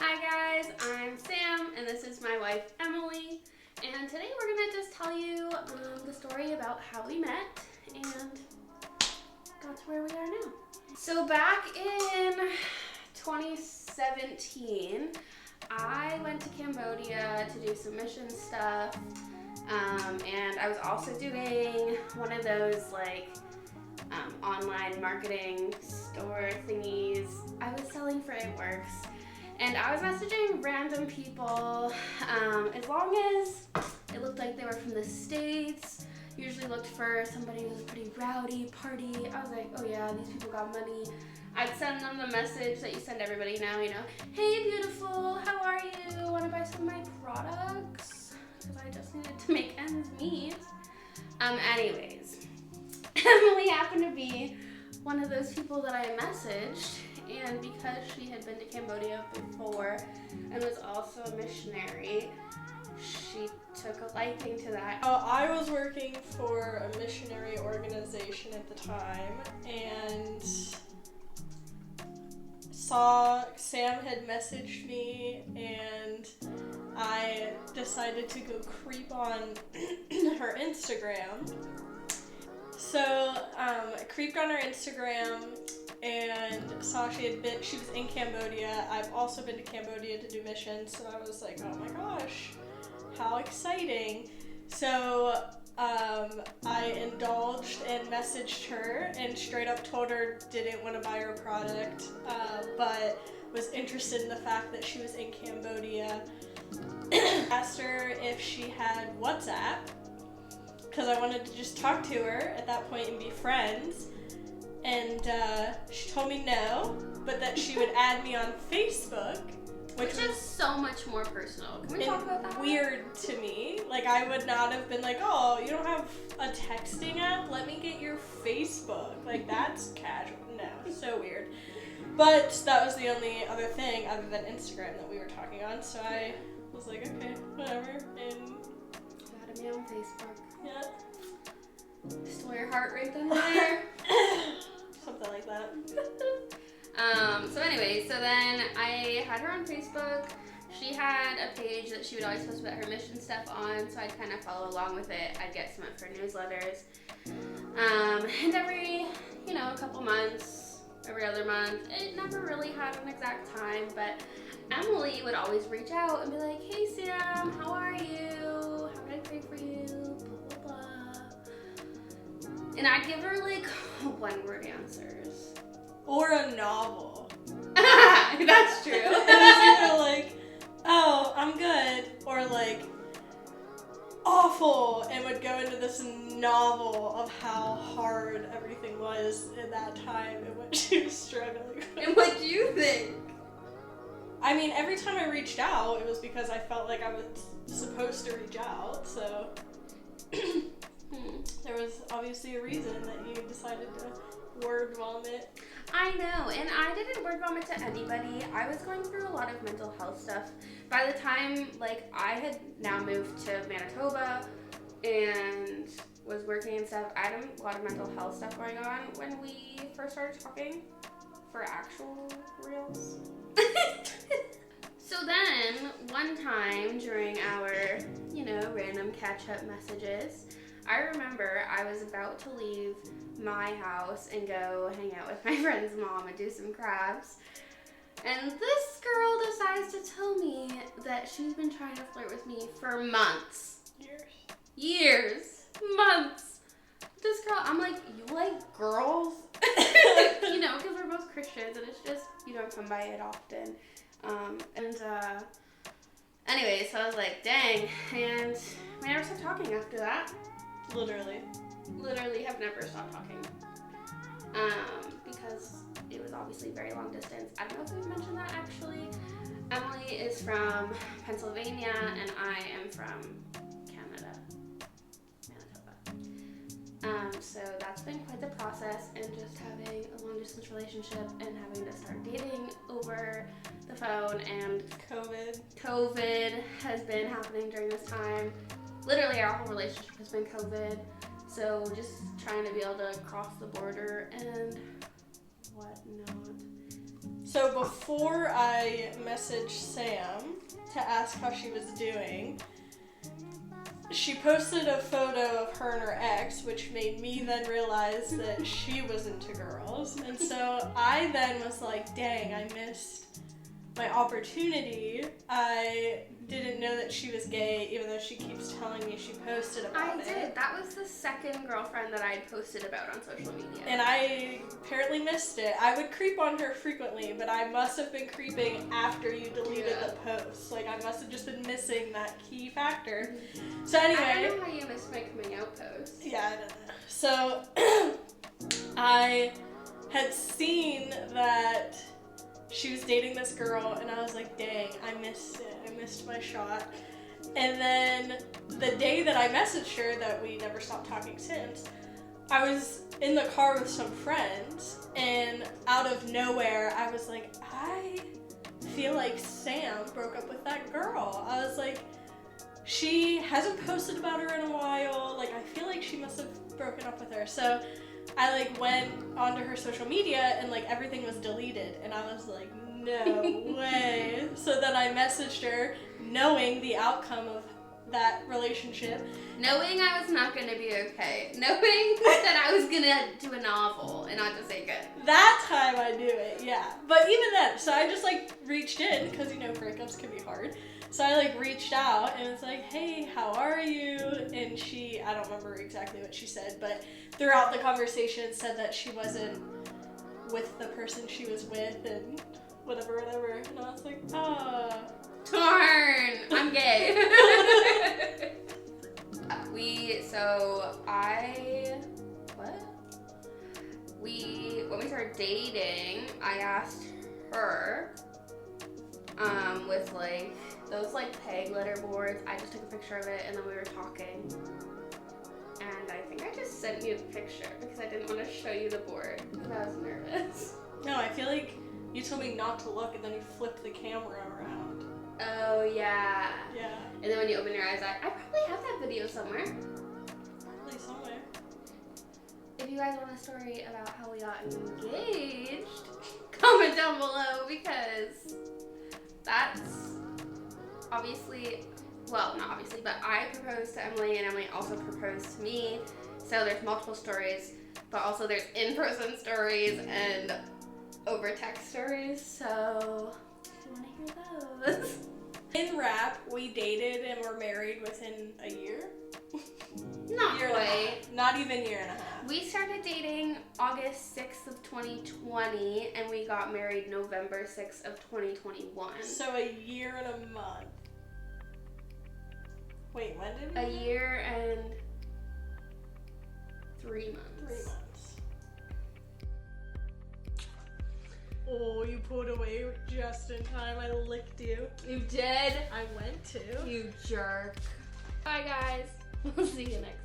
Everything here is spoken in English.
Hi guys, I'm Sam and this is my wife Emily, and today we're going to just tell you the story about how we met and got to where we are now. So back in 2017, I went to Cambodia to do some mission stuff, and I was also doing one of those online marketing store thingies. I was selling for It Works. And I was messaging random people, as long as it looked like they were from the States. Usually looked for somebody who was pretty rowdy, party. I was like, oh yeah, these people got money. I'd send them the message that you send everybody now, hey beautiful, how are you? Want to buy some of my products? Because I just needed to make ends meet. Anyways, Emily happened to be one of those people that I messaged. And because she had been to Cambodia before and was also a missionary, she took a liking to that. I was working for a missionary organization at the time and saw Sam had messaged me, and I decided to go creep on her Instagram. So I creeped on her Instagram and saw she was in Cambodia. I've also been to Cambodia to do missions, so I was like, oh my gosh, how exciting. So I indulged and messaged her and straight up told her didn't want to buy her product, but was interested in the fact that she was in Cambodia. Asked her if she had WhatsApp, because I wanted to just talk to her at that point and be friends. And she told me no, but that she would add me on Facebook, which is so much more personal. Can we talk about that? Weird to me. Like, I would not have been like, oh, you don't have a texting app? Let me get your Facebook. Like, that's casual. No, so weird. But that was the only other thing other than Instagram that we were talking on, so I was like, okay, whatever. And added me on Facebook. Yeah. Stole your heart right then and there. Something like that. So anyway, so then I had her on Facebook. She had a page that she would always post about her mission stuff on, so I'd kind of follow along with it. I'd get some of her newsletters. And every, a couple months, every other month, it never really had an exact time, but Emily would always reach out and be like, hey Sam, how are you? How can I pray for you? Blah, blah, blah. And I'd give her one-word answers. Or a novel. That's true. It was either like, oh, I'm good, or like, awful, and would go into this novel of how hard everything was in that time and what she was struggling with. And what do you think? I mean, every time I reached out, it was because I felt like I was supposed to reach out, so there was obviously a reason that you decided to word vomit. I know, and I didn't word vomit to anybody. I was going through a lot of mental health stuff. By the time, I had now moved to Manitoba and was working and stuff, I had a lot of mental health stuff going on when we first started talking for actual reals. So then, one time during our, random catch-up messages, I remember I was about to leave my house and go hang out with my friend's mom and do some crafts. And this girl decides to tell me that she's been trying to flirt with me for months. Years. Months. This girl, I'm like, you like girls? Because we're both Christians and it's just, you don't come by it often. Anyway, so I was like, dang. And we never stopped talking after that. Literally have never stopped talking. Because it was obviously very long distance. I don't know if we've mentioned that actually. Emily is from Pennsylvania and I am from Canada, Manitoba. So that's been quite the process, and just having a long distance relationship and having to start dating over the phone, and COVID has been happening during this time. Literally our whole relationship has been COVID. So just trying to be able to cross the border and whatnot. So before I messaged Sam to ask how she was doing, she posted a photo of her and her ex, which made me then realize that she was into girls. And so I then was like, dang, I missed my opportunity. I didn't know that she was gay, even though she keeps telling me she posted about it. I did. That was the second girlfriend that I had posted about on social media. And I apparently missed it. I would creep on her frequently, but I must have been creeping after you deleted the post. Like, I must have just been missing that key factor. So anyway. I don't know how you missed my coming out post. Yeah, I don't know. So, I had seen that she was dating this girl, and I was like, dang, I missed it. I missed my shot. And then the day that I messaged her, that we never stopped talking since, I was in the car with some friends, and out of nowhere, I was like, I feel like Sam broke up with that girl. I was like, she hasn't posted about her in a while. Like, I feel like she must have broken up with her. So I like went onto her social media and like everything was deleted, and I was like, no way. So then I messaged her knowing the outcome of that relationship. Knowing I was not going to be okay. Knowing that I was going to do a novel and not just say good. That time I knew it, yeah. But even then, so I just like reached in, because you know breakups can be hard. So I like reached out and was like, hey, how are you? And she, I don't remember exactly what she said, but throughout the conversation said that she wasn't with the person she was with and whatever. And I was like, Darn, I'm gay. When we started dating, I asked her, with like, those like peg letter boards, I just took a picture of it and then we were talking. And I think I just sent you the picture because I didn't want to show you the board because I was nervous. No, I feel like you told me not to look and then you flipped the camera around. Oh, yeah. Yeah. And then when you open your eyes, I probably have that video somewhere. Probably somewhere. If you guys want a story about how we got engaged, comment down below because that's obviously, well, not obviously, but I proposed to Emily and Emily also proposed to me. So there's multiple stories, but also there's in-person stories and over text stories. So if you want to hear those. In rap, we dated and were married within a year. Not quite. Not even a year and a half. We started dating August 6th of 2020 and we got married November 6th of 2021. So a year and a month. Wait, when did we? A year and 3 months. 3 months. Oh, you pulled away just in time. I licked you. You did? I went to. You jerk. Bye, guys. We'll see you next time.